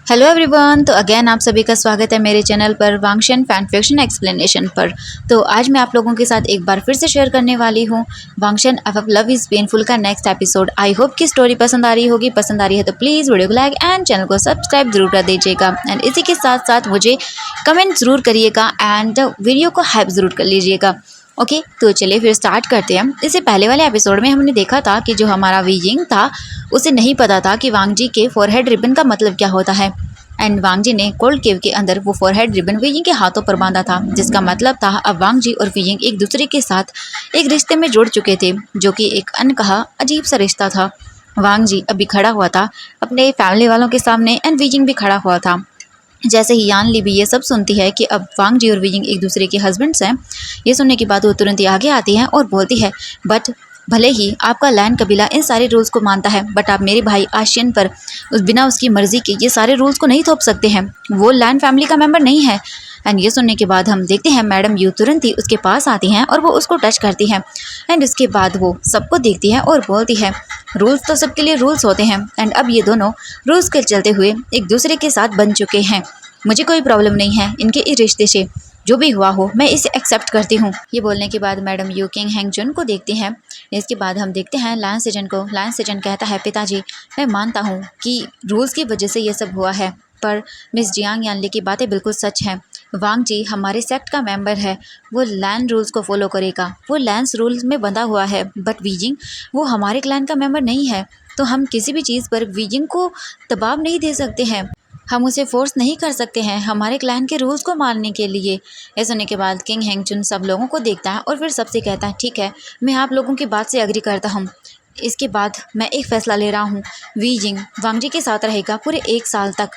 Hello everyone. तो again आप सभी का स्वागत है मेरे चैनल पर वांगशन फैन फिक्शन एक्सप्लेनेशन पर। तो आज मैं आप लोगों के साथ एक बार फिर से शेयर करने वाली हूँ वांगशन एफ लव इज पेनफुल का नेक्स्ट एपिसोड। आई होप कि स्टोरी पसंद आ रही होगी। पसंद आ रही है तो प्लीज़ वीडियो को लाइक एंड चैनल को सब्सक्राइब जरूर कर दीजिएगा एंड इसी के साथ साथ मुझे कमेंट जरूर करिएगा एंड वीडियो को हाइप जरूर कर लीजिएगा। ओके तो चलिए फिर स्टार्ट करते हैं। इससे पहले वाले एपिसोड में हमने देखा था कि जो हमारा वीजिंग था उसे नहीं पता था कि वांग जी के फोरहेड रिबन का मतलब क्या होता है एंड वांग जी ने कोल्ड केव के अंदर वो फोरहेड रिबन वीजिंग के हाथों पर बांधा था, जिसका मतलब था अब वांग जी और वीजिंग एक दूसरे के साथ एक रिश्ते में जुड़ चुके थे, जो कि एक अनकहा अजीब सा रिश्ता था। वांग जी अभी खड़ा हुआ था अपने फैमिली वालों के सामने एंड वीजिंग भी खड़ा हुआ था। जैसे ही यान ली भी ये सब सुनती है कि अब वांग जी और वीजिंग एक दूसरे के हस्बैंड्स हैं, ये सुनने के बाद वो तुरंत ही आगे आती है और बोलती है बट भले ही आपका लैंड कबीला इन सारे रूल्स को मानता है बट आप मेरे भाई आशियन पर बिना उसकी मर्जी के ये सारे रूल्स को नहीं थोप सकते हैं। वो लैंड फैमिली का मेंबर नहीं है। एंड ये सुनने के बाद हम देखते हैं मैडम यू तुरंत ही उसके पास आती हैं और वो उसको टच करती हैं एंड उसके बाद वो सबको देखती है और बोलती है रूल्स तो सबके लिए रूल्स होते हैं एंड अब ये दोनों रूल्स के चलते हुए एक दूसरे के साथ बन चुके हैं। मुझे कोई प्रॉब्लम नहीं है इनके इस रिश्ते से, जो भी हुआ हो मैं इसे एक्सेप्ट करती हूँ। ये बोलने के बाद मैडम यू किंग हैंगजुन को देखती हैं। इसके बाद हम देखते हैं लैंस सेजन को। लैंस सेजन कहता है पिताजी मैं मानता हूँ कि रूल्स की वजह से ये सब हुआ है, पर मिस जियांग यानली की बातें बिल्कुल सच हैं। वांग जी हमारे सेक्ट का मेंबर है, वो लैंड रूल्स को फॉलो करेगा, वो लैंस रूल्स में बंधा हुआ है। बट वीजिंग वो हमारे क्लैन का मेंबर नहीं है, तो हम किसी भी चीज़ पर वीजिंग को दबाव नहीं दे सकते हैं, हम उसे फोर्स नहीं कर सकते हैं हमारे क्लैन के रूल्स को मानने के लिए। ये सुनने के बाद किंग हैंगचुन सब लोगों को देखता है और फिर सबसे कहता है ठीक है मैं आप लोगों की बात से एग्री करता हूँ। इसके बाद मैं एक फ़ैसला ले रहा हूँ, वी जिंग वांग जी के साथ रहेगा पूरे 1 साल तक।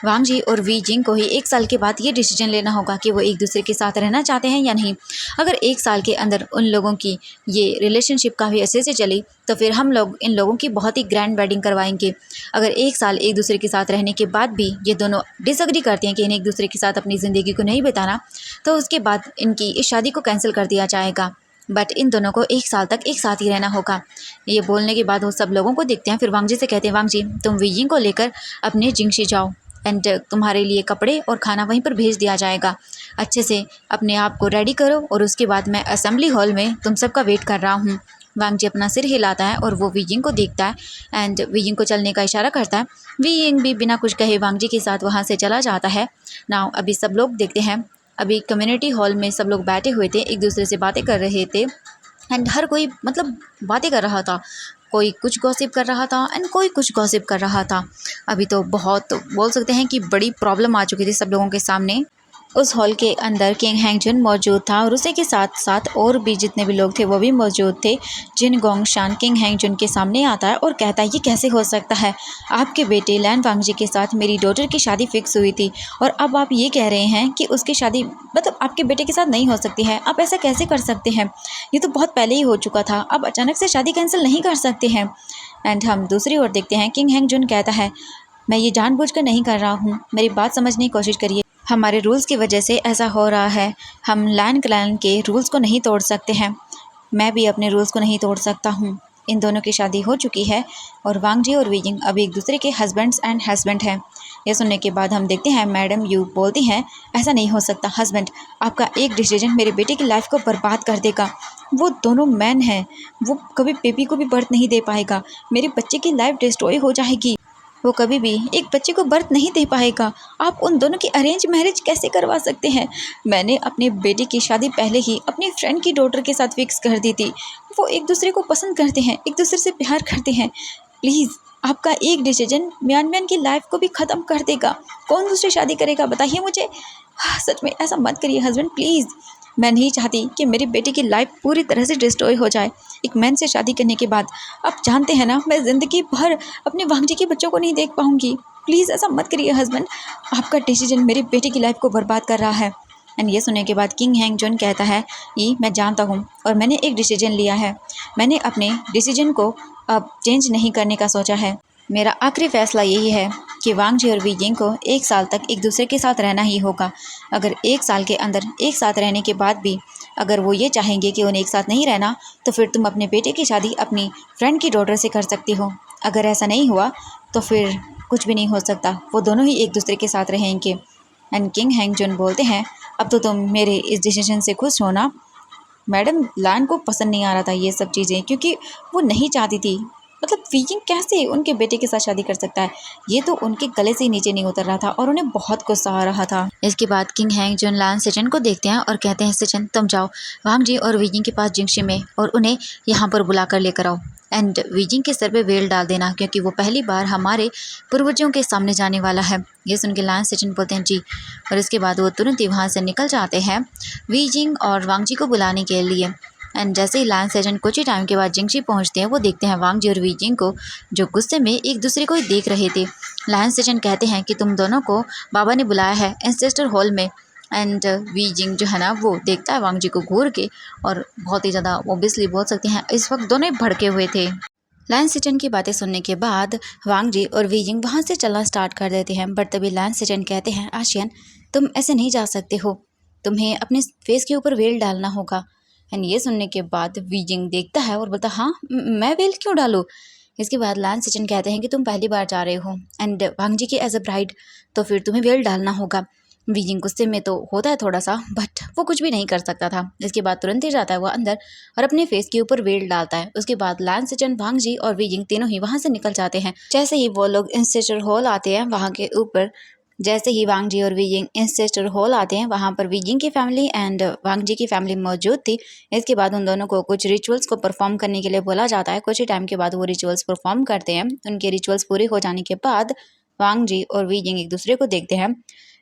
वांग जी और वी जिंग को ही 1 साल के बाद ये डिसीजन लेना होगा कि वो एक दूसरे के साथ रहना चाहते हैं या नहीं। अगर 1 साल के अंदर उन लोगों की ये रिलेशनशिप काफ़ी अच्छे से चली तो फिर हम लोग इन लोगों की बहुत ही ग्रैंड वेडिंग करवाएंगे। अगर 1 साल एक दूसरे के साथ रहने के बाद भी ये दोनों डिसएग्री करते हैं कि इन्हें एक दूसरे के साथ अपनी ज़िंदगी को नहीं बिताना, तो उसके बाद इनकी इस शादी को कैंसिल कर दिया जाएगा। बट इन दोनों को 1 साल तक एक साथ ही रहना होगा। ये बोलने के बाद वो सब लोगों को देखते हैं, फिर वांग जी से कहते हैं वांग जी तुम वीजिंग को लेकर अपने जिंगशी जाओ एंड तुम्हारे लिए कपड़े और खाना वहीं पर भेज दिया जाएगा। अच्छे से अपने आप को रेडी करो और उसके बाद मैं असेंबली हॉल में तुम सबका वेट कर रहा हूँ। वांग जी अपना सिर हिलाता है और वो वीजिंग को देखता है एंड वीजिंग को चलने का इशारा करता है। वीजिंग भी बिना कुछ कहे वांग जी के साथ वहाँ से चला जाता है। नाउ अभी सब लोग देखते हैं, अभी कम्युनिटी हॉल में सब लोग बैठे हुए थे, एक दूसरे से बातें कर रहे थे एंड हर कोई मतलब बातें कर रहा था। कोई कुछ गॉसिप कर रहा था एंड कोई कुछ गॉसिप कर रहा था। अभी तो बहुत बोल सकते हैं कि बड़ी प्रॉब्लम आ चुकी थी सब लोगों के सामने। उस हॉल के अंदर किंग हैंगजुन मौजूद था और उसी के साथ साथ और भी जितने भी लोग थे वो भी मौजूद थे। जिन गोंगशान किंग हैंगजुन के सामने आता है और कहता है ये कैसे हो सकता है, आपके बेटे लैन वांग जी के साथ मेरी डॉटर की शादी फिक्स हुई थी और अब आप ये कह रहे हैं कि उसकी शादी मतलब आपके बेटे के साथ नहीं हो सकती है, आप ऐसा कैसे कर सकते हैं, ये तो बहुत पहले ही हो चुका था, अब अचानक से शादी कैंसिल नहीं कर सकते हैं। एंड हम दूसरी ओर देखते हैं किंग हैंगजुन कहता है मैं ये जानबूझकर नहीं कर रहा हूँ, मेरी बात समझने की कोशिश करिए, हमारे रूल्स की वजह से ऐसा हो रहा है, हम लैंड क्लैन के रूल्स को नहीं तोड़ सकते हैं, मैं भी अपने रूल्स को नहीं तोड़ सकता हूँ। इन दोनों की शादी हो चुकी है और वांग जी और वीजिंग अभी एक दूसरे के हस्बैंड्स एंड हस्बैंड हैं। यह सुनने के बाद हम देखते हैं मैडम यू बोलती हैं ऐसा नहीं हो सकता हस्बैंड, आपका एक डिसीजन मेरे बेटे की लाइफ को बर्बाद कर देगा। वो दोनों मैन हैं, वो कभी बेबी को भी बर्थ नहीं दे पाएगा, मेरे बच्चे की लाइफ डिस्ट्रॉय हो जाएगी, वो कभी भी एक बच्चे को बर्थ नहीं दे पाएगा। आप उन दोनों की अरेंज मैरिज कैसे करवा सकते हैं? मैंने अपने बेटे की शादी पहले ही अपनी फ्रेंड की डॉटर के साथ फिक्स कर दी थी, वो एक दूसरे को पसंद करते हैं, एक दूसरे से प्यार करते हैं। प्लीज़ आपका एक डिसीजन म्यान की लाइफ को भी ख़त्म कर देगा, कौन दूसरी शादी करेगा बताइए मुझे। सच में ऐसा मत करिए हस्बैंड प्लीज़, मैं नहीं चाहती कि मेरी बेटी की लाइफ पूरी तरह से डिस्ट्रॉय हो जाए एक मैन से शादी करने के बाद। आप जानते हैं ना मैं ज़िंदगी भर अपने वांग जी के बच्चों को नहीं देख पाऊँगी, प्लीज़ ऐसा मत करिए हस्बैंड, आपका डिसीजन मेरी बेटी की लाइफ को बर्बाद कर रहा है। एंड ये सुनने के बाद किंग हैंगजुन कहता है ये मैं जानता हूँ और मैंने एक डिसीजन लिया है, मैंने अपने डिसीजन को अब चेंज नहीं करने का सोचा है। मेरा आखिरी फैसला यही है कि वांग जी और वीजिंग को 1 साल तक एक दूसरे के साथ रहना ही होगा। अगर 1 साल के अंदर एक साथ रहने के बाद भी अगर वो ये चाहेंगे कि उन्हें एक साथ नहीं रहना, तो फिर तुम अपने बेटे की शादी अपनी फ्रेंड की डॉटर से कर सकती हो। अगर ऐसा नहीं हुआ तो फिर कुछ भी नहीं हो सकता, वो दोनों ही एक दूसरे के साथ रहेंगे। एंड किंग हैंग जुन बोलते हैं, अब तो तुम मेरे इस डिसीजन से खुश हो ना। मैडम लान को पसंद नहीं आ रहा था ये सब चीज़ें, क्योंकि वो नहीं चाहती थी, मतलब वीजिंग कैसे उनके बेटे के साथ शादी कर सकता है, ये तो उनके गले से ही नीचे नहीं उतर रहा था और उन्हें बहुत गुस्सा आ रहा था। इसके बाद किंग हैंग जुन लान सेचन को देखते हैं और कहते हैं, सेचन तुम जाओ वांग जी और वीजिंग के पास जिंगशी में और उन्हें यहाँ पर बुला कर लेकर आओ। एंड वीजिंग के सर पे वेल डाल देना, क्योंकि वो पहली बार हमारे पूर्वजों के सामने जाने वाला है। ये सुन के लान सेचन बोलते हैं जी, और इसके बाद वो तुरंत ही वहाँ से निकल जाते हैं वीजिंग और वांग जी को बुलाने के लिए। एंड जैसे ही लान सेजन कुछ ही टाइम के बाद जिंगशी पहुंचते हैं, वो देखते हैं वांग जी और वीजिंग को जो गुस्से में एक दूसरे को ही देख रहे थे। लान सेजन कहते हैं कि तुम दोनों को बाबा ने बुलाया है एंसेस्टर हॉल में। एंड वीजिंग जो है ना वो देखता है वांग जी को घूर के, और बहुत ही ज़्यादा ऑब्वियसली बोल सकते हैं इस वक्त दोनों ही भड़के हुए थे। लान सेचन की बातें सुनने के बाद वांग जी और वीजिंग वहाँ से चलना स्टार्ट कर देते हैं, बट तभी लान सेचन कहते हैं, आशियन तुम ऐसे नहीं जा सकते हो, तुम्हें अपने फेस के ऊपर वेल डालना होगा। एंड ये सुनने के बाद वीजिंग देखता है और बोलता, हाँ मैं वेल क्यों डालूँ। इसके बाद लान सेचन कहते हैं कि तुम पहली बार जा रहे हो एंड वांग जी की एज अ ब्राइड, तो फिर तुम्हें वेल डालना होगा। वीजिंग गुस्से में तो होता है थोड़ा सा, बट वो कुछ भी नहीं कर सकता था। इसके बाद तुरंत ही जाता है वो अंदर और अपने फेस के ऊपर वेल डालता है। उसके बाद लान सेचन, वांग जी और वीजिंग तीनों ही वहाँ से निकल जाते हैं। जैसे ही वो लोग इंस्टेचर हॉल आते हैं वहाँ के ऊपर, जैसे ही वांग जी और वीजिंग इंस्टेचर हॉल आते हैं, वहाँ पर वीजिंग की फैमिली एंड वांग जी की फैमिली मौजूद थी। इसके बाद उन दोनों को कुछ रिचुअल्स को परफॉर्म करने के लिए बोला जाता है। कुछ ही टाइम के बाद वो रिचुअल्स परफॉर्म करते हैं। उनके रिचुअल्स पूरे हो जाने के बाद वांग जी और वीजिंग एक दूसरे को देखते हैं।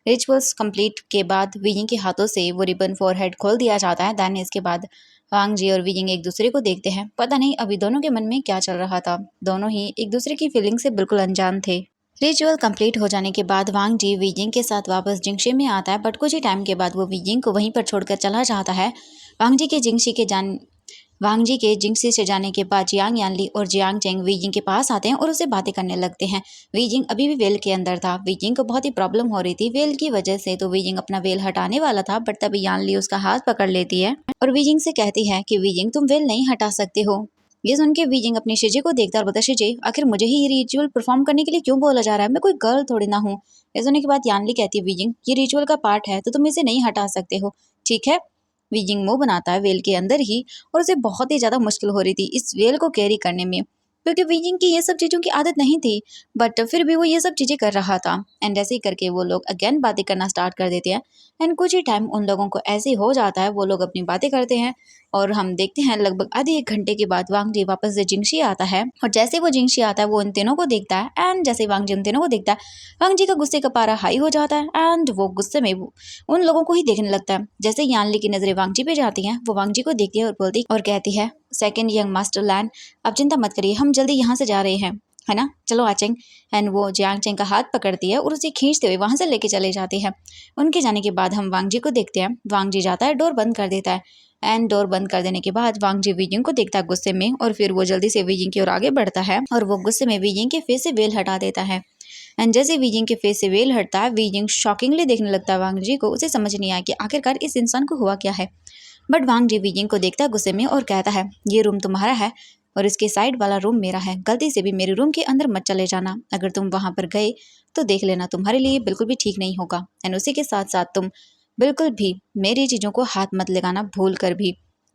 रिचुअल्स कंप्लीट के बाद वीजिंग के हाथों से वो रिबन फॉरहेड खोल दिया जाता है। देन इसके बाद वांग जी और वीजिंग एक दूसरे को देखते हैं। पता नहीं अभी दोनों के मन में क्या चल रहा था, दोनों ही एक दूसरे की फीलिंग से बिल्कुल अनजान थे। रिचुअल कंप्लीट हो जाने के बाद वांग जी वीजिंग के साथ वापस जिंगशी में आता है, बट कुछ ही टाइम के बाद वो वीजिंग को वहीं पर छोड़कर चला जाता है। वांग जी के वांग जी के जिंगशी से जाने के बाद जियांग यानली और जियांग चेंग वीजिंग के पास आते हैं और उससे बातें करने लगते हैं। वीजिंग अभी भी वेल के अंदर था। वीजिंग को बहुत ही प्रॉब्लम हो रही थी वेल की वजह से, तो वीजिंग अपना वेल हटाने वाला था, बट तभी यानली उसका हाथ पकड़ लेती है और वीजिंग से कहती है कि वीजिंग तुम वेल नहीं हटा सकते हो। ये सुन के वीजिंग अपनी शिजे को देखता और बोलता, शिजे आखिर मुझे ही ये रिचुअल परफॉर्म करने के लिए क्यों बोला जा रहा है, मैं कोई गर्ल थोड़ी ना हूँ। ये सुनने के बाद यानली कहती है, वीजिंग ये रिचुअल का पार्ट है तो तुम इसे नहीं हटा सकते हो, ठीक है। वीजिंग मुंह बनाता है वेल के अंदर ही, और उसे बहुत ही ज्यादा मुश्किल हो रही थी इस वेल को कैरी करने में, क्योंकि वीजिंग की ये सब चीज़ों की आदत नहीं थी, बट फिर भी वो ये सब चीज़ें कर रहा था। एंड ऐसे ही करके वो लोग अगेन बातें करना स्टार्ट कर देते हैं। एंड कुछ ही टाइम उन लोगों को ऐसे हो जाता है, वो लोग अपनी बातें करते हैं और हम देखते हैं लगभग आधे एक घंटे के बाद वांग जी वापस से जिंगशी आता है। और जैसे वो जिंगशी आता है वो उन तीनों को देखता है, एंड जैसे वांग जी उन तीनों को देखता है, वांग जी का गुस्से का पारा हाई हो जाता है एंड वो गुस्से में उन लोगों को ही देखने लगता है। जैसे यानली की नजरें वांग जी पे जाती हैं, वो वांग जी को देखती है और बोलती और कहती है, सेकंड यंग मास्टर लैंड, अब चिंता मत करिए, हम जल्दी यहाँ से जा रहे हैं, है ना, चलो आचेंग। एंड वो जियांग चेंग का हाथ पकड़ती है और उसे खींचते हुए वहां से लेके चले जाती है। उनके जाने के बाद हम वांग जी को देखते हैं। वांग जी जाता है, डोर बंद कर देता है, एंड डोर बंद कर देने के बाद वांग जी वीजिंग को देखता है गुस्से में, और फिर वो जल्दी से वीजिंग की ओर आगे बढ़ता है और वो गुस्से में वीजिंग के फेस से वेल हटा देता है। एंड जैसे वीजिंग के फेस से वेल हटता है, वीजिंग शॉकिंगली देखने लगता है वांग जी को। उसे समझ नहीं आया कि आखिरकार इस इंसान को हुआ क्या है, बट वांग जी वीजिंग को देखता है गुस्से में और कहता है, ये रूम तुम्हारा है और इसके साइड वाला रूम मेरा है, गलती से भी मेरे रूम के अंदर मत चले जाना, अगर तुम वहां पर गए तो देख लेना, तुम्हारे लिए बिल्कुल भी ठीक नहीं होगा। एंड उसी के साथ साथ तुम बिल्कुल भी मेरी चीज़ों को हाथ मत लगाना भूल कर भी,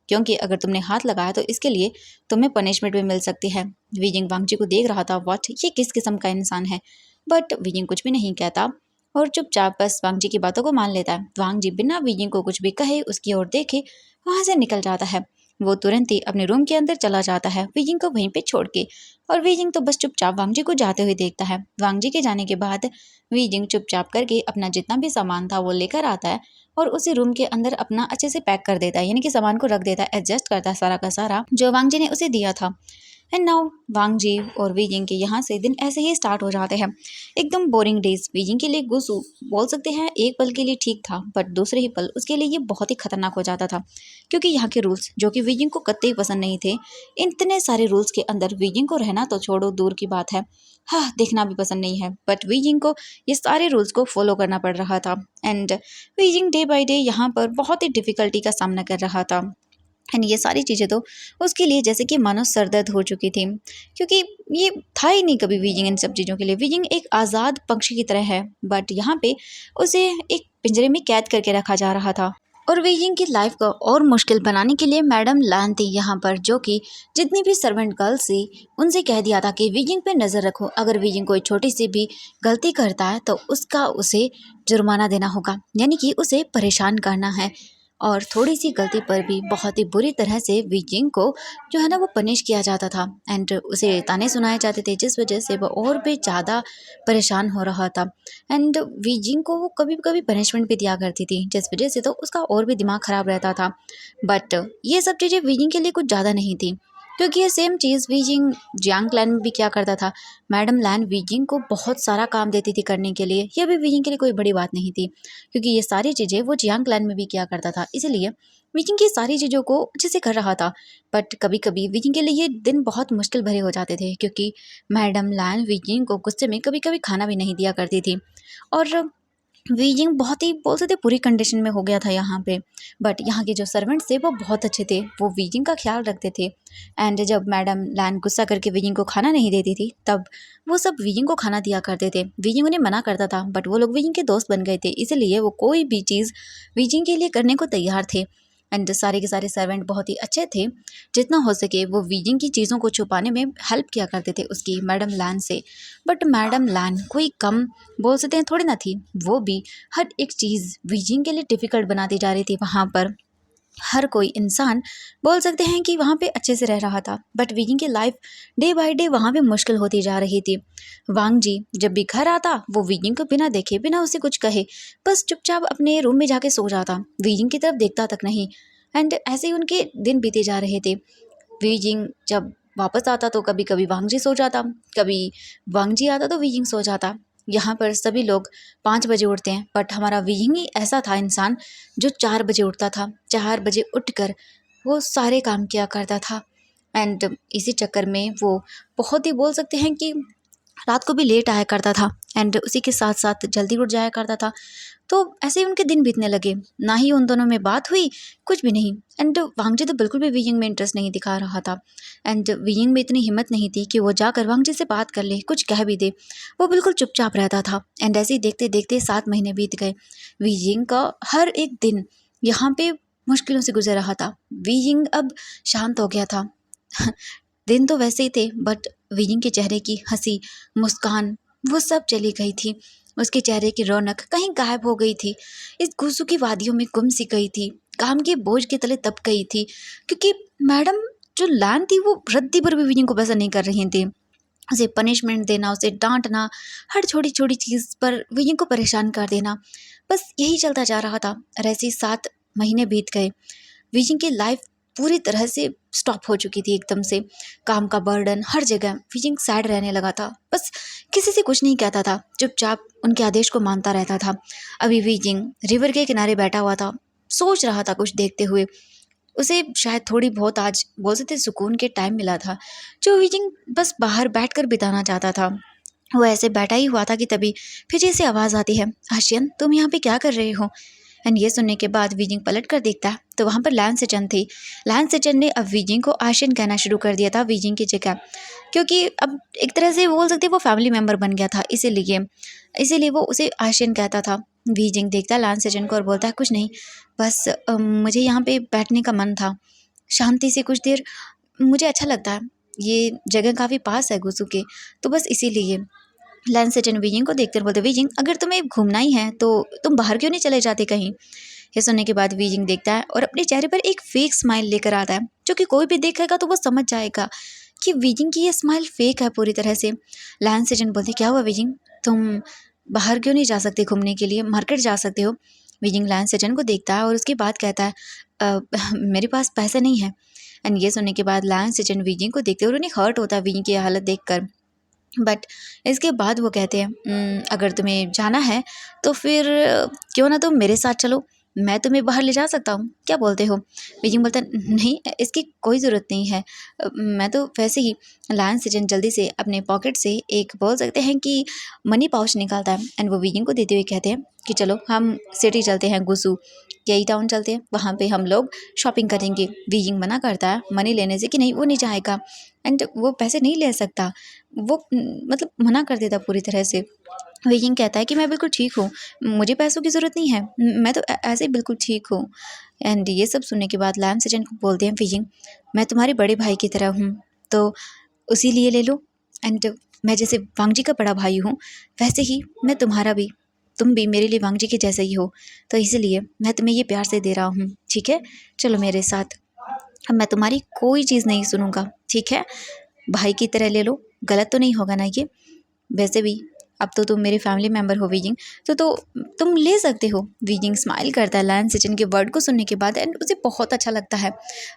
क्योंकि अगर तुमने हाथ लगाया तो इसके लिए तुम्हें पनिशमेंट भी मिल सकती है। वीजिंग वांग जी को देख रहा था, व्हाट, ये किस किस्म का इंसान है, बट वीजिंग कुछ भी नहीं कहता और चुपचाप बस वांग जी की बातों को मान लेता है। वांग जी बिना वीजिंग को कुछ भी कहे उसकी ओर देखे वहां से निकल जाता है। वो तुरंत ही अपने रूम के अंदर चला जाता है वीजिंग को वहीं पे छोड़ के, और वीजिंग तो बस चुपचाप वांग जी को जाते हुए देखता है। वांग जी के जाने के बाद वीजिंग चुपचाप करके अपना जितना भी सामान था वो लेकर आता है और उसी रूम के अंदर अपना अच्छे से पैक कर देता है, यानी कि सामान को रख देता है, एडजस्ट करता है सारा का सारा जो वांग जी ने उसे दिया था। एंड नाउ वांग जी और वीजिंग के यहाँ से दिन ऐसे ही स्टार्ट हो जाते हैं, एकदम बोरिंग डेज। वीजिंग के लिए गुस्सू बोल सकते हैं एक पल के लिए ठीक था, बट दूसरे ही पल उसके लिए ये बहुत ही खतरनाक हो जाता था, क्योंकि यहाँ के रूल्स जो कि वीजिंग को कतई पसंद नहीं थे, इतने सारे रूल्स के अंदर वीजिंग को रहना तो छोड़ो दूर की बात है, हाँ देखना भी पसंद नहीं है, बट वीजिंग को ये सारे रूल्स को फॉलो करना पड़ रहा था। And wheezing day by day यहाँ पर बहुत ही डिफिकल्टी का सामना कर रहा था। एंड ये सारी चीज़ें तो उसके लिए जैसे कि मानो सरदर्द हो चुकी थी, क्योंकि ये था ही नहीं कभी वीजिंग इन सब चीज़ों के लिए। वीजिंग एक आज़ाद पक्षी की तरह है, बट यहाँ पे उसे एक पिंजरे में कैद करके रखा जा रहा था। और वीजिंग की लाइफ को और मुश्किल बनाने के लिए मैडम लान थी यहाँ पर, जो कि जितनी भी सर्वेंट गर्ल्स थी उनसे कह दिया था कि वीजिंग पे नज़र रखो, अगर वीजिंग कोई छोटी सी भी गलती करता है तो उसका उसे जुर्माना देना होगा, यानी कि उसे परेशान करना है। और थोड़ी सी गलती पर भी बहुत ही बुरी तरह से वीजिंग को जो है ना वो पनिश किया जाता था, एंड उसे ताने सुनाए जाते थे, जिस वजह से वो और भी ज़्यादा परेशान हो रहा था। एंड वीजिंग को वो कभी कभी पनिशमेंट भी दिया करती थी, जिस वजह से तो उसका और भी दिमाग ख़राब रहता था। बट ये सब चीज़ें वीजिंग के लिए कुछ ज़्यादा नहीं थी, क्योंकि ये सेम चीज़ वीजिंग जियांग क्लैन में भी क्या करता था। मैडम लैन वीजिंग को बहुत सारा काम देती थी करने के लिए, यह भी वीजिंग के लिए कोई बड़ी बात नहीं थी, क्योंकि ये सारी चीज़ें वो जियांग क्लैन में भी किया करता था, इसीलिए वीजिंग की सारी चीज़ों को अच्छे से कर रहा था। बट कभी कभी वीजिंग के लिए ये दिन बहुत मुश्किल भरे हो जाते थे, क्योंकि मैडम लैन वीजिंग को गुस्से में कभी कभी खाना भी नहीं दिया करती थी। और वीजिंग बहुत ही बोल सकते पूरी कंडीशन में हो गया था यहाँ पे। बट यहाँ के जो सर्वेंट्स थे वो बहुत अच्छे थे, वो वीजिंग का ख्याल रखते थे। एंड जब मैडम लैन गुस्सा करके वीजिंग को खाना नहीं देती थी, तब वो सब वीजिंग को खाना दिया करते थे। वीजिंग उन्हें मना करता था, बट वो लोग वीजिंग के दोस्त बन गए थे, इसीलिए वो कोई भी चीज़ वीजिंग के लिए करने को तैयार थे। एंड सारे के सारे सर्वेंट बहुत ही अच्छे थे, जितना हो सके वो वीजिंग की चीज़ों को छुपाने में हेल्प किया करते थे उसकी मैडम लैन से। बट मैडम लैन कोई कम बोल सकते हैं थोड़ी ना थी, वो भी हर एक चीज़ वीजिंग के लिए डिफ़िकल्ट बनाती जा रही थी वहाँ पर। हर कोई इंसान बोल सकते हैं कि वहाँ पे अच्छे से रह रहा था, बट वीजिंग की लाइफ डे बाय डे वहाँ पे मुश्किल होती जा रही थी। वांग जी जब भी घर आता वो वीजिंग को बिना देखे बिना उसे कुछ कहे बस चुपचाप अपने रूम में जाके सो जाता, वीजिंग की तरफ देखता तक नहीं। एंड ऐसे ही उनके दिन बीते जा रहे थे। वीजिंग जब वापस आता तो कभी कभी वांग जी सो जाता, कभी वांग जी आता तो वीजिंग सो जाता। यहाँ पर सभी लोग 5 बजे उठते हैं, बट हमारा वीजिंग ही ऐसा था इंसान जो 4 बजे उठता था। 4 बजे उठकर वो सारे काम किया करता था। एंड इसी चक्कर में वो बहुत ही बोल सकते हैं कि रात को भी लेट आया करता था, एंड उसी के साथ साथ जल्दी उठ जाया करता था। तो ऐसे ही उनके दिन बीतने लगे, ना ही उन दोनों में बात हुई, कुछ भी नहीं। एंड वांगजी तो बिल्कुल भी वीइंग में इंटरेस्ट नहीं दिखा रहा था, एंड वीइंग में इतनी हिम्मत नहीं थी कि वो जाकर वांगजी से बात कर ले, कुछ कह भी दे। वो बिल्कुल चुपचाप रहता था। एंड ऐसे ही देखते देखते 7 महीने बीत गए। वीइंग का हर एक दिन यहाँ पे मुश्किलों से गुजर रहा था। वीइंग अब शांत हो गया था। दिन तो वैसे ही थे, बट वीइंग के चेहरे की हंसी, मुस्कान, वो सब चली गई थी। उसके चेहरे की रौनक कहीं गायब हो गई थी, इस गुस्सों की वादियों में गुम सी गई थी, काम के बोझ के तले दब गई थी, क्योंकि मैडम जो लैन थी वो रद्दी पर भी वीइंग को पसंद नहीं कर रही थी। उसे पनिशमेंट देना, उसे डांटना, हर छोटी छोटी चीज़ पर वीइंग को परेशान कर देना, बस यही चलता जा रहा था। और ऐसे ही 7 महीने बीत गए। वीजिंग की लाइफ पूरी तरह से स्टॉप हो चुकी थी एकदम से। काम का बर्डन हर जगह, वीजिंग सैड रहने लगा था, बस किसी से कुछ नहीं कहता था, चुपचाप उनके आदेश को मानता रहता था। अभी वीजिंग रिवर के किनारे बैठा हुआ था, सोच रहा था कुछ देखते हुए। उसे शायद थोड़ी बहुत आज बोल सकते सुकून के टाइम मिला था, जो वीजिंग बस बाहर बैठकर बिताना चाहता था। वो ऐसे बैठा ही हुआ था कि तभी पीछे से आवाज़ आती है, आशियन तुम यहाँ पे क्या कर रहे हो? एंड ये सुनने के बाद वीजिंग पलट कर देखता है तो वहाँ पर लैन सेचन थी। लैन सेचन ने अब वीजिंग को आशियन कहना शुरू कर दिया था वीजिंग की जगह, क्योंकि अब एक तरह से बोल सकते वो फैमिली मेम्बर बन गया था, इसीलिए इसीलिए वो उसे आशियन कहता था। वीजिंग देखता है लैन सेचन को और बोलता है, कुछ नहीं, बस मुझे यहाँ पे बैठने का मन था, शांति से कुछ देर, मुझे अच्छा लगता है, ये जगह काफ़ी पास है गुसू के, तो बस इसीलिए। लैन सेचन वीजिंग को देखकर बोलते, वीजिंग अगर तुम्हें घूमना ही है तो तुम बाहर क्यों नहीं चले जाते कहीं? ये सुनने के बाद वीजिंग देखता है और अपने चेहरे पर एक फेक स्माइल लेकर आता है, जो कि कोई भी देखेगा तो वो समझ जाएगा कि वीजिंग की ये स्माइल फेक है पूरी तरह से। लैन सेचन बोलते, क्या हुआ वीजिंग, तुम बाहर क्यों नहीं जा सकते घूमने के लिए, मार्केट जा सकते हो? वीजिंग लैन सेचन को देखता है और उसके बाद कहता है, मेरे पास पैसे नहीं है। एंड ये सुनने के बाद लैन सेचन वीजिंग को देखते हैं और उन्हें हर्ट होता है वीजिंग की हालत देखकर। बट इसके बाद वो कहते हैं, अगर तुम्हें जाना है तो फिर क्यों ना तुम मेरे साथ चलो, मैं तुम्हें बाहर ले जा सकता हूँ, क्या बोलते हो? बीजिंग बोलता है नहीं, इसकी कोई ज़रूरत नहीं है। मैं तो वैसे ही। लायन सेजन जल्दी से अपने पॉकेट से एक बोल सकते हैं कि मनी पाउच निकालता है एंड वो बीजिंग को देते हुए कहते हैं कि चलो हम सिटी चलते हैं, गुसू केई टाउन चलते हैं, वहाँ पे हम लोग शॉपिंग करेंगे। बीजिंग मना करता है मनी लेने से कि नहीं वो नहीं जाएगा एंड वो पैसे नहीं ले सकता। वो मतलब मना कर देता पूरी तरह से। बीजिंग कहता है कि मैं बिल्कुल ठीक हूँ, मुझे पैसों की ज़रूरत नहीं है, मैं तो ऐसे ही बिल्कुल ठीक हूँ। एंड ये सब सुनने के बाद लैम सेजन को बोलते हैं बीजिंग मैं तुम्हारे बड़े भाई की तरह हूँ, तो उसी लिए ले लो। एंड मैं जैसे वांगजी का बड़ा भाई हूँ वैसे ही मैं तुम्हारा भी, तुम भी मेरे लिए वांगजी के जैसे ही हो, तो इसलिए मैं तुम्हें ये प्यार से दे रहा हूँ, ठीक है? चलो मेरे साथ, अब मैं तुम्हारी कोई चीज़ नहीं सुनूंगा, ठीक है? भाई की तरह ले लो, गलत तो नहीं होगा ना ये? वैसे भी अब तो तुम मेरे फैमिली मेम्बर हो वीजिंग, तो तुम ले सकते हो। वीजिंग स्माइल करता है लैन सिचन के वर्ड को सुनने के बाद एंड उसे बहुत अच्छा लगता है।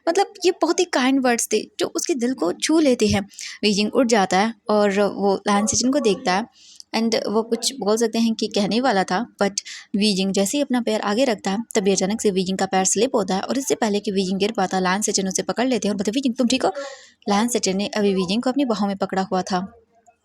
मतलब ये बहुत ही काइंड वर्ड्स थे जो उसके दिल को छू लेते हैं। वीजिंग उठ जाता है और वो लैन सिचन को देखता है एंड वो कुछ बोल सकते हैं कि कहने वाला था, बट वीजिंग जैसे ही अपना पैर आगे रखता है तभी अचानक से वीजिंग का पैर स्लिप होता है और इससे पहले कि वीजिंग गिर पाता लैन सिचन उसे पकड़ लेते हैं और बोलते वीजिंग तुम ठीक हो? लैन सिचन ने अभी वीजिंग को अपनी बाहों में पकड़ा हुआ था।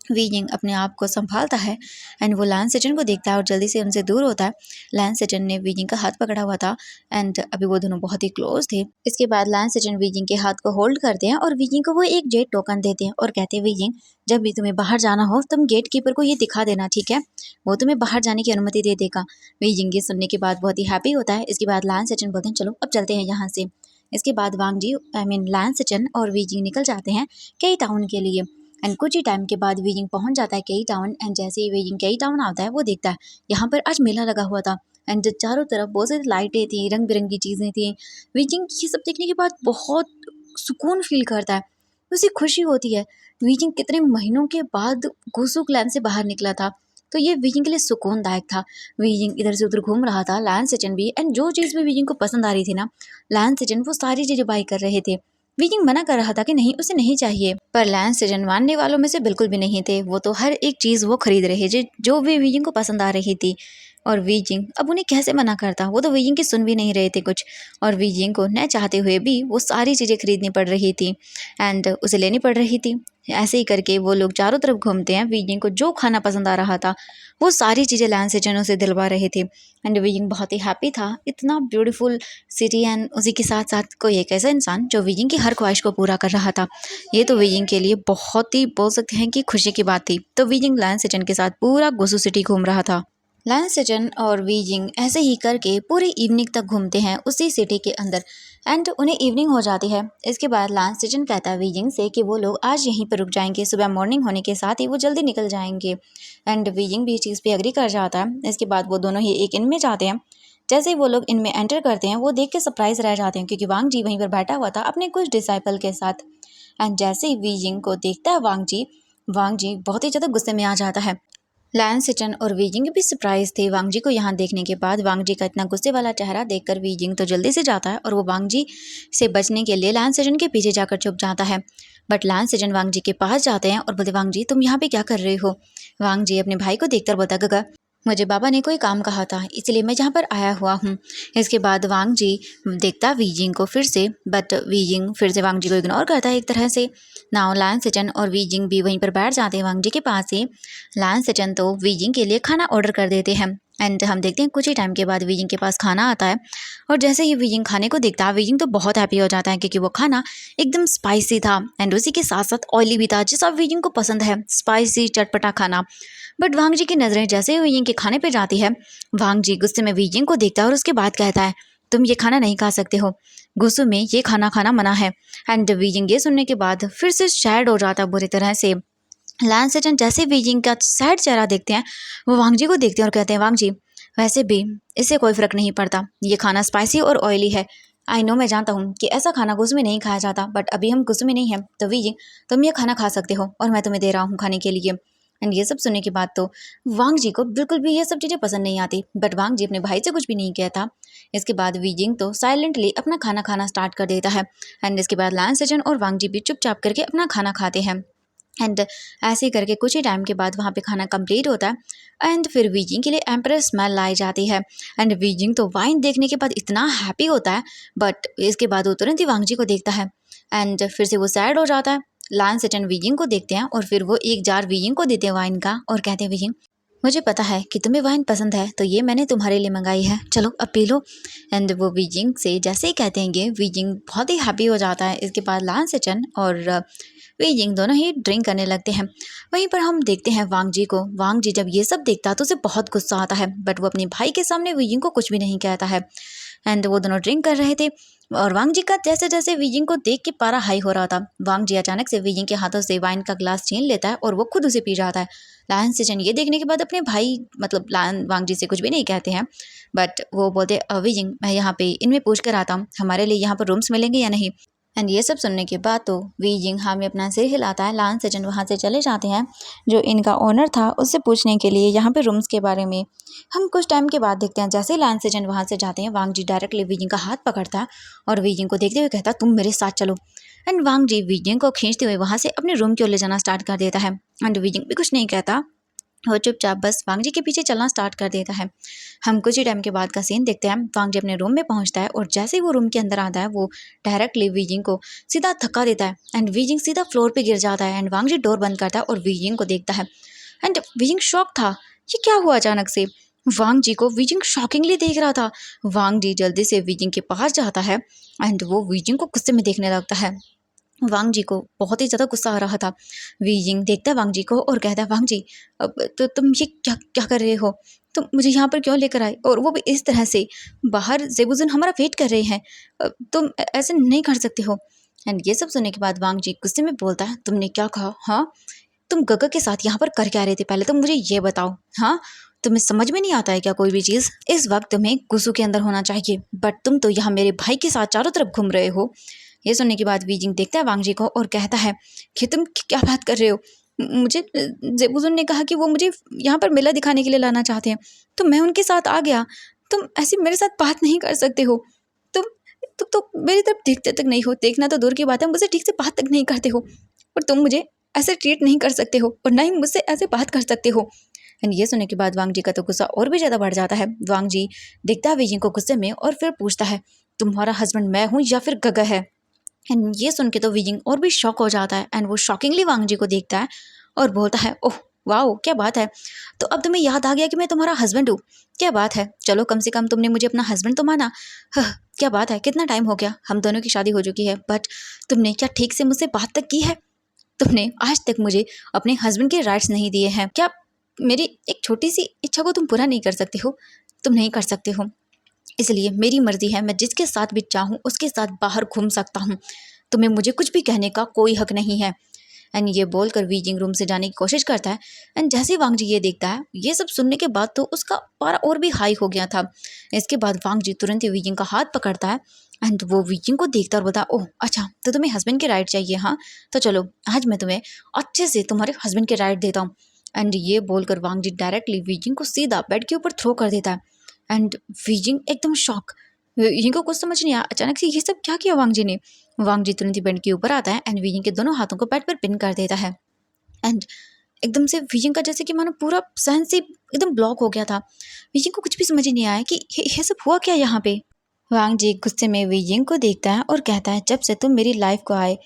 वीजिंग अपने आप को संभालता है एंड वो लैन सेजन को देखता है और जल्दी से उनसे दूर होता है। लैन सेजन ने वीजिंग का हाथ पकड़ा हुआ था एंड अभी वो दोनों बहुत ही क्लोज थे। इसके बाद लैन सेजन वीजिंग के हाथ को होल्ड करते हैं और वीजिंग को वो एक जेट टोकन देते हैं और कहते हैं वीजिंग जब भी तुम्हें बाहर जाना हो तुम गेट कीपर को ये दिखा देना, ठीक है? वो तुम्हें बाहर जाने की अनुमति दे देगा। वीजिंग ये सुनने के बाद बहुत ही हैप्पी होता है। इसके बाद लैन सेजन बोलते हैं चलो अब चलते हैं यहाँ से। इसके बाद वांगजी लैन सेजन और वीजिंग निकल जाते हैं कई टाउन के लिए एंड कुछ ही टाइम के बाद वीजिंग पहुंच जाता है कई टाउन एंड जैसे ही वीजिंग कई टाउन आता है वो देखता है यहाँ पर आज मेला लगा हुआ था एंड चारों तरफ बहुत सारी लाइटें थी, रंग बिरंगी चीज़ें थी। वीजिंग ये सब देखने के बाद बहुत सुकून फील करता है, उसे खुशी होती है। वीजिंग कितने महीनों के बाद गोसू क्लैन से बाहर निकला था तो ये वीजिंग के लिए सुकूनदायक था। वीजिंग इधर से उधर घूम रहा था, लैन सेचन भी, एंड जो चीज़ भी वीजिंग को पसंद आ रही थी ना, लैन सेचन वो सारी चीज़ें बाई कर रहे थे। वीजिंग मना कर रहा था कि नहीं उसे नहीं चाहिए, पर लैंस सीजन मानने वालों में से बिल्कुल भी नहीं थे। वो तो हर एक चीज़ वो खरीद रहे थे जो भी वीजिंग को पसंद आ रही थी और वीजिंग अब उन्हें कैसे मना करता? वो तो वीजिंग की सुन भी नहीं रहे थे कुछ और वीजिंग को न चाहते हुए भी वो सारी चीज़ें खरीदनी पड़ रही थी एंड उसे लेनी पड़ रही थी। ऐसे ही करके वो लोग चारों तरफ घूमते हैं। वीजिंग को जो खाना पसंद आ रहा था वो सारी चीज़ें लैंस सीजन से दिलवा रहे थे एंड वीजिंग बहुत ही हैप्पी था। इतना ब्यूटीफुल सिटी एंड उसी के साथ साथ कोई एक ऐसा इंसान जो वीजिंग की हर ख्वाहिश को पूरा कर रहा था। ये तो वीजिंग के लिए बहुत ही बोल सकते हैं कि खुशी की बात थी। तो वीजिंग लैंस सीजन के साथ पूरा गुसू सिटी घूम रहा था। लैंस सेजन और वीजिंग ऐसे ही करके पूरी इवनिंग तक घूमते हैं उसी सिटी के अंदर एंड उन्हें इवनिंग हो जाती है। इसके बाद लैंस सेजन कहता है वीजिंग से कि वो लोग आज यहीं पर रुक जाएंगे, सुबह मॉर्निंग होने के साथ ही वो जल्दी निकल जाएंगे एंड वीजिंग भी इस चीज़ पे एग्री कर जाता है। इसके बाद वो दोनों ही एक इन में जाते हैं। जैसे ही वो लोग इनमें एंटर करते हैं वो देख के सरप्राइज रह जाते हैं क्योंकि वांग जी वहीं पर बैठा हुआ था अपने कुछ डिसाइपल के साथ एंड जैसे ही वीजिंग को देखता है वांग जी बहुत ही ज़्यादा गुस्से में आ जाता है। लैन सिचन और वीजिंग भी सरप्राइज थे वांगजी को यहाँ देखने के बाद। वांगजी का इतना गुस्से वाला चेहरा देखकर वीजिंग तो जल्दी से जाता है और वो वांगजी से बचने के लिए लैन सिचन के पीछे जाकर छुप जाता है। बट लैन सिचन वांगजी के पास जाते हैं और बोलते वांगजी तुम यहाँ पे क्या कर रहे हो? वांगजी अपने भाई को देखकर बोलता गगा मुझे बाबा ने कोई काम कहा था इसलिए मैं यहाँ पर आया हुआ हूँ। इसके बाद वांगजी देखता वीजिंग को फिर से, बट वीजिंग फिर से वांगजी को इग्नोर करता है एक तरह से। नाउ लैन सिचन और वीजिंग भी वहीं पर बैठ जाते हैं वांगजी के पास ही। लैन सिचन तो वीजिंग के लिए खाना ऑर्डर कर देते हैं एंड हम देखते हैं कुछ ही टाइम के बाद वीजिंग के पास खाना आता है और जैसे ही वीजिंग खाने को देखता है वीजिंग तो बहुत हैप्पी हो जाता है क्योंकि वो खाना एकदम स्पाइसी था एंड उसी के साथ साथ ऑयली भी था, जैसा वीजिंग को पसंद है स्पाइसी चटपटा खाना। बट वांगजी की नज़रें जैसे ही वीजिंग के खाने पे जाती है, वांगजी गुस्से में वीजिंग को देखता है और उसके बाद कहता है तुम ये खाना नहीं खा सकते हो, गुस्सू में ये खाना खाना मना है। एंड वीजिंग ये सुनने के बाद फिर से सैड हो जाता बुरी तरह से। लैन सेजन जैसे वीजिंग का सैड चेहरा देखते हैं वो वांगजी को देखते हैं और कहते हैं वांगजी वैसे भी इससे कोई फ़र्क नहीं पड़ता, ये खाना स्पाइसी और ऑयली है। आई नो मैं जानता हूँ कि ऐसा खाना गुस्सू में नहीं खाया जाता, बट अभी हम गुस्सू में नहीं हैं तो वीजिंग तुम ये खाना खा सकते हो और मैं तुम्हें दे रहा हूँ खाने के लिए। एंड ये सब सुनने के बाद तो वांग जी को बिल्कुल भी ये सब चीज़ें पसंद नहीं आती, बट वांग जी अपने भाई से कुछ भी नहीं कहता। इसके बाद वीजिंग तो साइलेंटली अपना खाना खाना स्टार्ट कर देता है एंड इसके बाद लैन सेजन और वांग जी भी चुपचाप करके अपना खाना खाते हैं। एंड ऐसे ही करके कुछ ही टाइम के बाद वहाँ पे खाना कंप्लीट होता है एंड फिर वीजिंग के लिए एम्प्रेस स्मेल लाई जाती है। एंड वीजिंग तो वाइन देखने के बाद इतना हैप्पी होता है, बट इसके बाद वो तुरंत ही वांगजी को देखता है एंड फिर से वो सैड हो जाता है। लान सेटन वीजिंग को देखते हैं और फिर वो एक जार वीजिंग को देते हैं वाइन का और कहते हैं, वीजिंग मुझे पता है कि तुम्हें वाइन पसंद है, तो ये मैंने तुम्हारे लिए मंगाई है, चलो अब पी लो। एंड वो वीजिंग से जैसे ही कहते हैं ये, वीजिंग बहुत ही हैप्पी हो जाता है। इसके बाद लान सेचन और वीजिंग दोनों ही ड्रिंक करने लगते हैं। वहीं पर हम देखते हैं वांग जी को। वांग जी जब ये सब देखता है तो उसे बहुत गुस्सा आता है, बट वो अपने भाई के सामने वीजिंग को कुछ भी नहीं कहता है। एंड वो दोनों ड्रिंक कर रहे थे और वांग जी का जैसे जैसे वीजिंग को देख के पारा हाई हो रहा था, वांग जी अचानक से वीजिंग के हाथों से वाइन का ग्लास छीन लेता है और वो खुद उसे पी जाता है। लायन सेचन ये देखने के बाद अपने भाई मतलब लायन वांग जी से कुछ भी नहीं कहते हैं, बट वो बोलते, वीजिंग मैं यहाँ पे इनमें पूछ कर आता हूँ हमारे लिए यहाँ पर रूम्स मिलेंगे या नहीं। एंड ये सब सुनने के बाद तो वीजिंग हाँ में अपना सिर हिलाता है। लान सेचन वहाँ से चले जाते हैं जो इनका ओनर था उससे पूछने के लिए यहाँ पे रूम्स के बारे में। हम कुछ टाइम के बाद देखते हैं जैसे ही लान सेचन वहाँ से जाते हैं, वांग जी डायरेक्टली वीजिंग का हाथ पकड़ता है और वीजिंग को देखते हुए कहता है, तुम मेरे साथ चलो। एंड वांग जी वीजिंग को खींचते हुए वहाँ से अपने रूम की ओर ले जाना स्टार्ट कर देता है। एंड वीजिंग भी कुछ नहीं कहता, वो चुपचाप बस वांग जी के पीछे चलना स्टार्ट कर देता है। हम कुछ ही टाइम के बाद का सीन देखते हैं। वांग जी अपने रूम में पहुंचता है और जैसे ही वो रूम के अंदर आता है वो डायरेक्टली वीजिंग को सीधा धक्का देता है एंड वीजिंग सीधा फ्लोर पे गिर जाता है। एंड वांग जी डोर बंद करता है और वीजिंग को देखता है एंड वीजिंग शॉक था, ये क्या हुआ अचानक से। वांग जी को वीजिंग शॉकिंगली देख रहा था। वांग जी जल्दी से वीजिंग के पास जाता है एंड वो वीजिंग को गुस्से में देखने लगता है। वांग जी को बहुत ही ज़्यादा गुस्सा आ रहा था। वीजिंग देखता है वांग जी को और कहता है, वांग जी अब तो तुम ये क्या क्या कर रहे हो, तुम मुझे यहाँ पर क्यों लेकर आए, और वो भी इस तरह से, बाहर जेबुजुन हमारा वेट कर रहे हैं, तुम ऐसे नहीं कर सकते हो। एंड ये सब सुनने के बाद वांग जी गुस्से में बोलता है, तुमने क्या कहा, हाँ तुम गगा के साथ यहाँ पर कर क्या रहे थे, पहले तो मुझे ये बताओ। हाँ तुम्हें समझ में नहीं आता है क्या कोई भी चीज़, इस वक्त तुम्हें गुस्सू के अंदर होना चाहिए, बट तुम तो यहाँ मेरे भाई के साथ चारों तरफ घूम रहे हो। ये सुनने के बाद वीजिंग देखता है वांग जी को और कहता है कि तुम क्या बात कर रहे हो, मुझे जेबुजुन ने कहा कि वो मुझे यहाँ पर मेला दिखाने के लिए लाना चाहते हैं, तो मैं उनके साथ आ गया, तुम ऐसे मेरे साथ बात नहीं कर सकते हो, तुम तुम तो मेरी तरफ देखते तक नहीं हो, देखना तो दूर की बात है मुझसे ठीक से बात तक नहीं करते हो, और तुम मुझे ऐसे ट्रीट नहीं कर सकते हो और ना ही मुझसे ऐसे बात कर सकते हो। एंड ये सुनने के बाद वांग जी का तो गुस्सा और भी ज़्यादा बढ़ जाता है। वांग जी देखता है वीजिंग को गुस्से में और फिर पूछता है, तुम्हारा हस्बैंड मैं हूँ या फिर गगा है। एंड ये सुन के तो वीजिंग और भी शॉक हो जाता है एंड वो शॉकिंगली वांग जी को देखता है और बोलता है, ओह वाओ क्या बात है, तो अब तुम्हें याद आ गया कि मैं तुम्हारा हस्बैंड हूँ, क्या बात है, चलो कम से कम तुमने मुझे अपना हस्बैंड तो माना। क्या बात है, कितना टाइम हो गया, हम दोनों की शादी हो चुकी है, बट तुमने क्या ठीक से मुझसे बात तक की है, तुमने आज तक मुझे अपने हस्बैंड के राइट्स नहीं दिए हैं, क्या मेरी एक छोटी सी इच्छा को तुम पूरा नहीं कर सकते हो, तुम नहीं कर सकते हो, इसलिए मेरी मर्जी है, मैं जिसके साथ भी चाहूँ उसके साथ बाहर घूम सकता हूँ, तुम्हें मुझे कुछ भी कहने का कोई हक नहीं है। एंड ये बोलकर वीजिंग रूम से जाने की कोशिश करता है। एंड जैसे ही वांग जी ये देखता है, ये सब सुनने के बाद तो उसका पारा और भी हाई हो गया था। इसके बाद वांग जी तुरंत ही वीजिंग का हाथ पकड़ता है एंड वो वीजिंग को देखता और बोलता है, ओह अच्छा तो तुम्हें हस्बैंड के राइट चाहिए, हाँ तो चलो आज मैं तुम्हें अच्छे से तुम्हारे हस्बैंड के राइट देता हूँ। एंड ये बोलकर वांग जी डायरेक्टली वीजिंग को सीधा बेड के ऊपर थ्रो कर देता है। एंड वीजिंग एकदम शॉक, वीजिंग को कुछ समझ नहीं आया, अचानक से ये सब क्या किया वांग जी ने। वांग जी तुरंत ही बेड के ऊपर आता है एंड वीजिंग के दोनों हाथों को बेड पर पिन कर देता है। एंड एकदम से वीजिंग का जैसे कि मानो पूरा सहन से एकदम ब्लॉक हो गया था। वीजिंग को कुछ भी समझ ही नहीं आया कि ये सब हुआ क्या यहाँ पे। वांग जी गुस्से में वीजिंग को देखता है और कहता है, जब से तुम मेरी लाइफ को आए।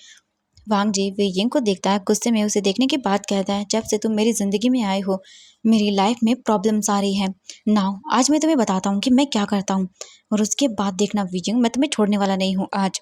वांग जी वीजिंग को देखता है गुस्से में, उसे देखने के बाद कहता है, जब से तुम मेरी ज़िंदगी में आए हो मेरी लाइफ में प्रॉब्लम्स आ रही हैं। नाउ आज मैं तुम्हें बताता हूँ कि मैं क्या करता हूँ, और उसके बाद देखना वीजिंग, मैं तुम्हें छोड़ने वाला नहीं हूँ आज।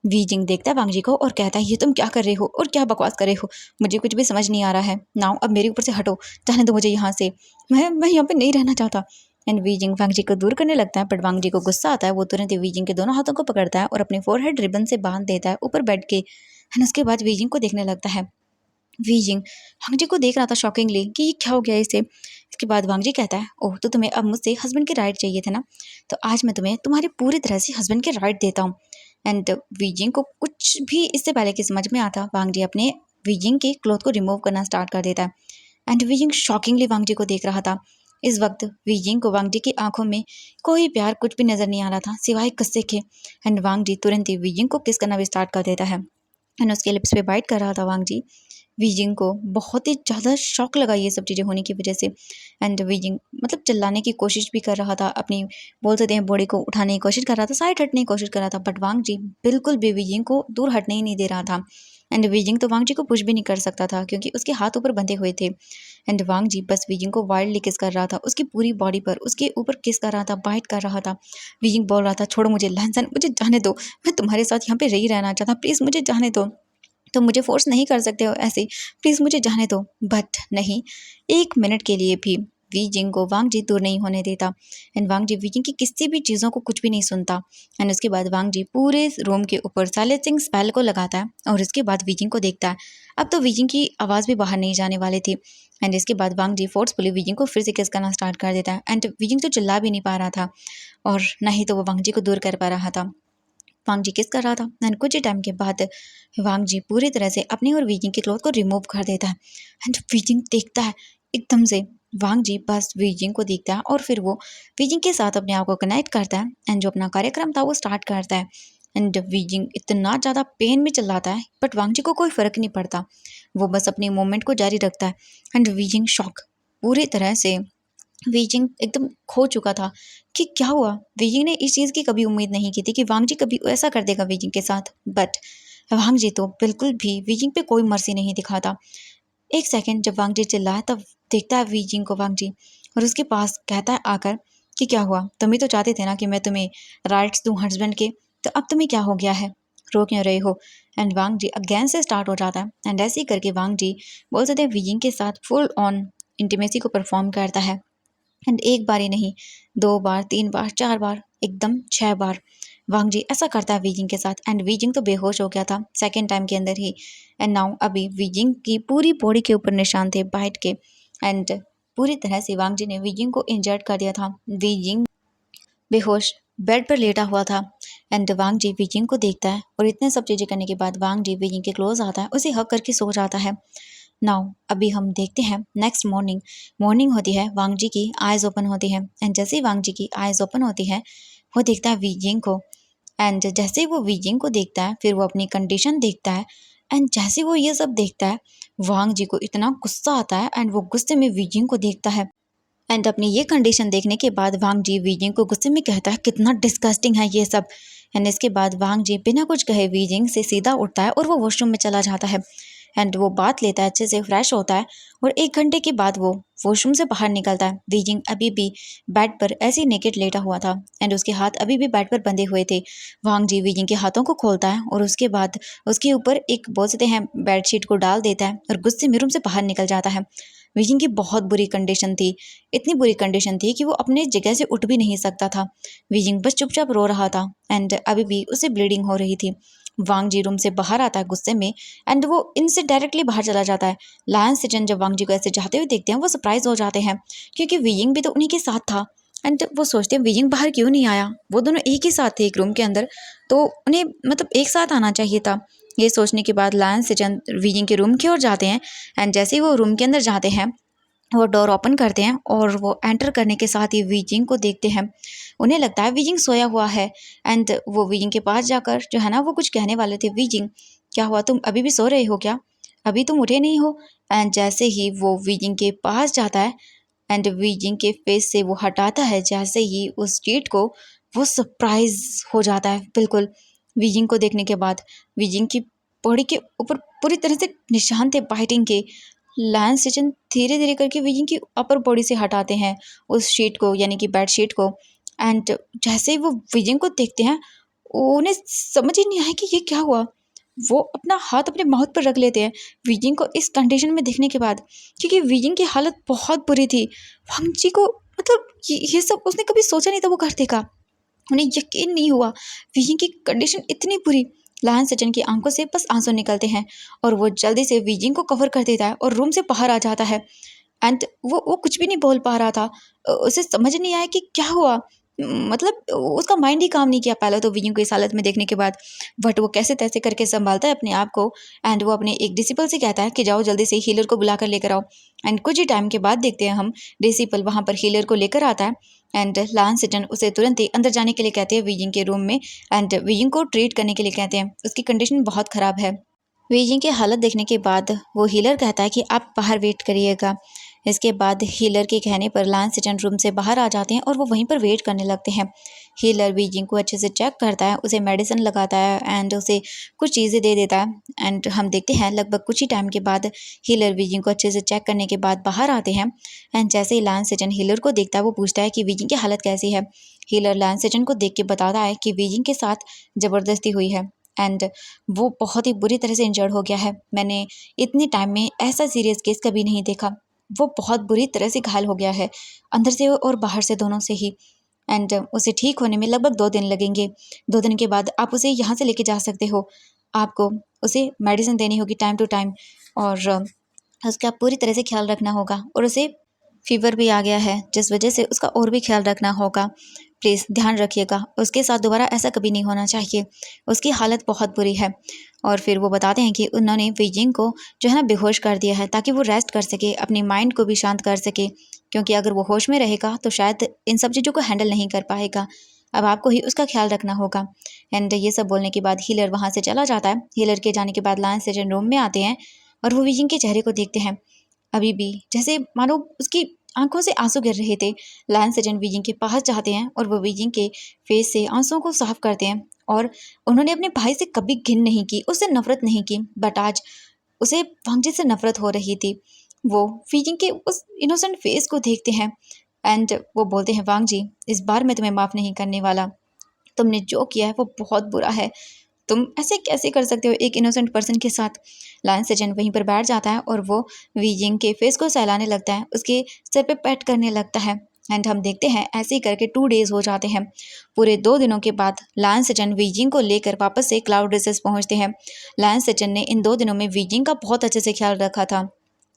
वीजिंग देखता है वांग जी को और कहता है, ये तुम क्या कर रहे हो और क्या बकवास कर रहे हो, मुझे कुछ भी समझ नहीं आ रहा है। नाउ अब मेरे ऊपर से हटो, जाने दो मुझे यहाँ से, मैं यहाँ पे नहीं रहना चाहता। एंड वीजिंग वांग जी को दूर करने लगता है, बट वांग जी को गुस्सा आता है। वो तुरंत ही वीजिंग के दोनों हाथों को पकड़ता है और अपने फोरहेड रिबन से बांध देता है ऊपर बेड के। एंड उसके बाद वीजिंग को देखने लगता है। वीजिंग वांग जी को देख रहा था शॉकिंगली कि ये क्या हो गया इसे। इसके बाद वांग जी कहता है, ओह तो तुम्हें अब मुझसे हस्बैंड के राइट चाहिए थे ना, तो आज मैं तुम्हें तुम्हारे पूरी तरह से हस्बैंड के राइट देता हूँ। एंड वीजिंग को कुछ भी इससे पहले कि समझ में आता, वांग जी अपने वीजिंग के क्लॉथ को रिमूव करना स्टार्ट कर देता है। एंड वीजिंग शॉकिंगली वांग जी को देख रहा था। इस वक्त वीजिंग को वांग जी की आंखों में कोई प्यार कुछ भी नजर नहीं आ रहा था सिवाय गुस्से के। एंड वांग जी तुरंत ही वीजिंग को किस करना भी स्टार्ट कर देता है। एंड उसके लिप्स पे बाइट कर रहा था वांग जी। वीजिंग को बहुत ही ज़्यादा शॉक लगा ये सब चीज़ें होने की वजह से। एंड वीजिंग मतलब चिल्लाने की कोशिश भी कर रहा था, अपनी बोल सकते हैं बॉडी को उठाने की कोशिश कर रहा था, साइड हटने की कोशिश कर रहा था, बट वांग जी बिल्कुल भी वीजिंग को दूर हटने ही नहीं दे रहा था। एंड वीजिंग तो वांग जी को पुश भी नहीं कर सकता था क्योंकि उसके हाथ ऊपर बंधे हुए थे। एंड वांग जी बस वीजिंग को वाइल्डली किस कर रहा था, उसकी पूरी बॉडी पर उसके ऊपर किस कर रहा था, बाइट कर रहा था। वीजिंग बोल रहा था, छोड़ो मुझे लहसन, मुझे जाने दो, मैं तुम्हारे साथ यहाँ पे रही रहना चाहता, प्लीज़ मुझे जाने दो, तुम मुझे फोर्स नहीं कर सकते हो ऐसे, प्लीज़ मुझे जाने दो। बट नहीं, 1 मिनट के लिए भी वीजिंग को वांग जी दूर नहीं होने देता। एंड वांग जी वीजिंग की किसी भी चीज़ों को कुछ भी नहीं सुनता। एंड उसके बाद वांग जी पूरे रूम के ऊपर साइलेंसिंग स्पेल को लगाता है और इसके बाद वीजिंग को देखता है। अब तो वीजिंग की आवाज़ भी बाहर नहीं जाने वाली थी। एंड इसके बाद वांग जी फोर्सफुली वीजिंग को फिर से किस करना स्टार्ट कर देता है। एंड वीजिंग तो चिल्ला भी नहीं पा रहा था और ना ही तो वो वांग जी को दूर कर पा रहा था। वांग जी किस कर रहा था एंड कुछ ही टाइम के बाद वांग जी पूरी तरह से अपनी और वीजिंग के क्लॉथ को रिमूव कर देता है। एंड वीजिंग देखता है एकदम से, वांग जी बस वीजिंग को देखता है और फिर वो वीजिंग के साथ अपने आप को कनेक्ट करता है एंड जो अपना कार्यक्रम था वो स्टार्ट करता है। एंड वीजिंग इतना ज़्यादा पेन में चिल्लाता है बट वांग जी को कोई फ़र्क नहीं पड़ता, वो बस अपनी मूवमेंट को जारी रखता है। एंड वीजिंग शॉक, पूरी तरह से वीजिंग एकदम खो चुका था कि क्या हुआ। वीजिंग ने इस चीज़ की कभी उम्मीद नहीं की थी कि वांग जी कभी ऐसा कर देगा वीजिंग के साथ, बट वांग जी तो बिल्कुल भी वीजिंग पे कोई मर्जी नहीं दिखाता। 1 सेकंड जब वांग जी चिल्लाया तब देखता है वीजिंग को वांग जी और उसके पास कहता है आकर कि क्या हुआ, तुम ही तो चाहते थे ना कि मैं तुम्हें राइट्स दूँ हस्बैंड के, तो अब तुम्हें क्या हो गया है, रो क्यों रहे हो। एंड वांग जी अगेन से स्टार्ट हो जाता है एंड ऐसे ही करके वांग जी बोल सकते हैं वीजिंग के साथ फुल ऑन इंटीमेसी को परफॉर्म करता है। एंड एक बार ही नहीं, 2 बार, 3 बार, 4 बार, एकदम 6 बार वांग जी ऐसा करता है वीजिंग के साथ। एंड वीजिंग तो बेहोश हो गया था सेकेंड टाइम के अंदर ही। एंड नाउ अभी वीजिंग की पूरी बॉडी के ऊपर निशान थे बाइट के। एंड पूरी तरह से वांग जी ने वीजिंग को इंजर्ड कर दिया था। वीजिंग बेहोश बेड पर लेटा हुआ था। एंड वांग जी वीजिंग को देखता है और इतने सब चीज़ें करने के बाद वांग जी वीजिंग के क्लोज आता है, उसे हक करके सो जाता है। नाउ अभी हम देखते हैं नेक्स्ट मॉर्निंग। मॉर्निंग होती है, वांग जी की आइज़ ओपन होती है एंड जैसे ही वांग जी की आइज़ ओपन होती है वो देखता है वीजिंग को। एंड जैसे ही वो वीजिंग को देखता है फिर वो अपनी कंडीशन देखता है। एंड जैसे ही वो ये सब देखता है वांग जी को इतना गुस्सा आता है एंड वो गुस्से में वीजिंग को देखता है। एंड अपनी ये कंडीशन देखने के बाद वांग जी वीजिंग को गुस्से में कहता है कितना डिस्गस्टिंग है ये सब। एंड इसके बाद वांग जी बिना कुछ कहे वीजिंग से सीधा उठता है और वो वॉशरूम में चला जाता है। एंड वो बात लेता है, अच्छे से फ्रेश होता है और 1 घंटे के बाद वो वॉशरूम से बाहर निकलता है। वीजिंग अभी भी बेड पर ऐसे ही नेकेड लेटा हुआ था एंड उसके हाथ अभी भी बेड पर बंधे हुए थे। वांग जी वीजिंग के हाथों को खोलता है और उसके बाद उसके ऊपर एक बोल सकते हैं बेडशीट को डाल देता है और गुस्से में रूम से बाहर निकल जाता है। वीजिंग की बहुत बुरी कंडीशन थी, इतनी बुरी कंडीशन थी कि वो अपने जगह से उठ भी नहीं सकता था। वीजिंग बस चुपचाप रो रहा था एंड अभी भी उसे ब्लीडिंग हो रही थी। वांग जी रूम से बाहर आता है गुस्से में एंड वो इनसे डायरेक्टली बाहर चला जाता है। लायन सिचन जब वांग जी को ऐसे जाते हुए देखते हैं वो सरप्राइज हो जाते हैं क्योंकि वीजिंग भी तो उन्हीं के साथ था। एंड वो सोचते हैं वीजिंग बाहर क्यों नहीं आया, वो दोनों एक ही साथ थे एक रूम के अंदर, तो उन्हें मतलब एक साथ आना चाहिए था। ये सोचने के बाद लायन सिचन वीजिंग के रूम की ओर जाते हैं एंड जैसे ही वो रूम के अंदर जाते हैं वो डोर ओपन करते हैं और वो एंटर करने के साथ ही वीजिंग को देखते हैं। उन्हें लगता है वीजिंग सोया हुआ है एंड वो वीजिंग के पास जाकर जो है ना वो कुछ कहने वाले थे, वीजिंग क्या हुआ, तुम अभी भी सो रहे हो क्या, अभी तुम उठे नहीं हो। एंड जैसे ही वो वीजिंग के पास जाता है एंड वीजिंग के फेस से वो हटाता है जैसे ही उस चीट को, वो सरप्राइज हो जाता है बिल्कुल वीजिंग को देखने के बाद। वीजिंग की बॉडी के ऊपर पूरी तरह से निशान थे बाइटिंग के। लायन सिचन धीरे धीरे करके विजिंग की अपर बॉडी से हटाते हैं उस शीट को, यानी कि बेड शीट को। एंड जैसे ही वो विजिंग को देखते हैं उन्हें समझ ही नहीं आया कि ये क्या हुआ। वो अपना हाथ अपने माउथ पर रख लेते हैं विजिंग को इस कंडीशन में देखने के बाद, क्योंकि विजिंग की हालत बहुत बुरी थी। वांग जी को मतलब ये सब उसने कभी सोचा नहीं था वो कर देगा, उन्हें यकीन नहीं हुआ विजिंग की कंडीशन इतनी बुरी। लायन सचिन की आंखों से बस आंसू निकलते हैं और वो जल्दी से विजिंग को कवर कर देता है और रूम से बाहर आ जाता है। एंड वो कुछ भी नहीं बोल पा रहा था, उसे समझ नहीं आया कि क्या हुआ। मतलब उसका माइंड ही काम नहीं किया पहले तो विजिंग को इस हालत में देखने के बाद। बट वो कैसे तैसे करके संभालता है अपने आप को एंड वो अपने एक डिसिपल से कहता है कि जाओ जल्दी से हीलर को बुला कर लेकर आओ। एंड कुछ ही टाइम के बाद देखते हैं हम डिसिपल वहाँ पर हीलर को लेकर आता है एंड लायन सिटन उसे तुरंत ही अंदर जाने के लिए कहते हैं विजिंग के रूम में एंड विजिंग को ट्रीट करने के लिए कहते हैं, उसकी कंडीशन बहुत ख़राब है। वीजिंग की हालत देखने के बाद वो हीलर कहता है कि आप बाहर वेट करिएगा। इसके बाद हीलर के कहने पर लांस सेजन रूम से बाहर आ जाते हैं और वो वहीं पर वेट करने लगते हैं। हीलर वीजिंग को अच्छे से चेक करता है, उसे मेडिसिन लगाता है एंड उसे कुछ चीज़ें दे देता है। एंड हम देखते हैं लगभग कुछ ही टाइम के बाद हीलर वीजिंग को अच्छे से चेक करने के बाद बाहर आते हैं। एंड जैसे ही लांस सेजन हीलर को देखता है, वो पूछता है कि वीजिंग की हालत कैसी है। हीलर लांस सेजन को देख के बताता है कि वीजिंग के साथ ज़बरदस्ती हुई है एंड वो बहुत ही बुरी तरह से इंजर्ड हो गया है। मैंने इतने टाइम में ऐसा सीरियस केस कभी नहीं देखा। वो बहुत बुरी तरह से घायल हो गया है, अंदर से और बाहर से दोनों से ही। एंड उसे ठीक होने में लगभग 2 दिन लगेंगे। 2 दिन के बाद आप उसे यहाँ से लेके जा सकते हो। आपको उसे मेडिसिन देनी होगी टाइम टू टाइम और उसका पूरी तरह से ख्याल रखना होगा। और उसे फ़ीवर भी आ गया है, जिस वजह से उसका और भी ख्याल रखना होगा। प्लीज़ ध्यान रखिएगा, उसके साथ दोबारा ऐसा कभी नहीं होना चाहिए। उसकी हालत बहुत बुरी है। और फिर वो बताते हैं कि उन्होंने वीजिंग को जो है ना बेहोश कर दिया है, ताकि वो रेस्ट कर सके, अपने माइंड को भी शांत कर सके। क्योंकि अगर वो होश में रहेगा तो शायद इन सब चीज़ों को हैंडल नहीं कर पाएगा। अब आपको ही उसका ख्याल रखना होगा। एंड ये सब बोलने के बाद हीलर वहाँ से चला जाता है। हीलर के जाने के बाद लांस सेजन रूम में आते हैं और वो वीजिंग के चेहरे को देखते हैं। अभी भी जैसे मानो उसकी आंखों से आंसू गिर रहे थे। लायन सेजन वीजिंग के पास जाते हैं और वो वीजिंग के फेस से आंसुओं को साफ करते हैं। और उन्होंने अपने भाई से कभी घिन नहीं की, उससे नफरत नहीं की, बट आज उसे वांगजी से नफरत हो रही थी। वो वीजिंग के उस इनोसेंट फेस को देखते हैं एंड वो बोलते हैं, वांगजी इस बार मैं तुम्हें माफ़ नहीं करने वाला। तुमने जो किया है वो बहुत बुरा है। तुम ऐसे कैसे कर सकते हो एक इनोसेंट पर्सन के साथ। लायन सेजन वहीं पर बैठ जाता है और वो वीजिंग के फेस को सहलाने लगता है, उसके सर पे पैट करने लगता है। एंड हम देखते हैं ऐसे ही करके 2 डेज हो जाते हैं। पूरे 2 दिनों के बाद लायन सेजन वीजिंग को लेकर वापस से क्लाउड रेसेस पहुंचते हैं। लायन सेजन ने इन 2 दिनों में वीजिंग का बहुत अच्छे से ख्याल रखा था।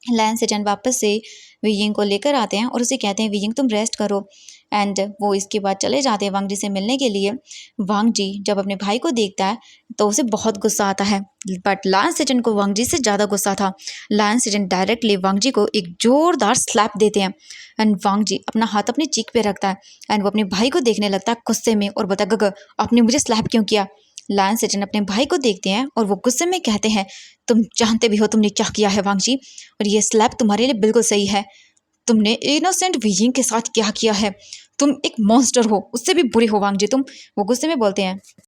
लायन सेजन वापस से वीजिंग को लेकर आते हैं और उसे कहते हैं, वीजिंग तुम रेस्ट करो। एंड वो इसके बाद चले जाते हैं वांगजी से मिलने के लिए। वांगजी जब अपने भाई को देखता है तो उसे बहुत गुस्सा आता है, बट लायन सेजन को वांगजी से ज़्यादा गुस्सा था। लायन सेजन डायरेक्टली वांगजी को एक जोरदार स्लैप देते हैं एंड वांगजी अपना हाथ अपनी चीक पे रखता है एंड वो अपने भाई को देखने लगता है गुस्से में और बताया, गग आपने मुझे स्लैप क्यों किया। लायन सेजन अपने भाई को देखते हैं और वो गुस्से में कहते हैं, तुम जानते भी हो तुमने क्या किया है वांगजी, और ये स्लैप तुम्हारे लिए बिल्कुल सही है। तुमने इनोसेंट वीजिंग के साथ क्या किया है। तुम एक मॉन्स्टर हो, उससे भी बुरी हो वांगजी तुम। वो गुस्से में बोलते हैं,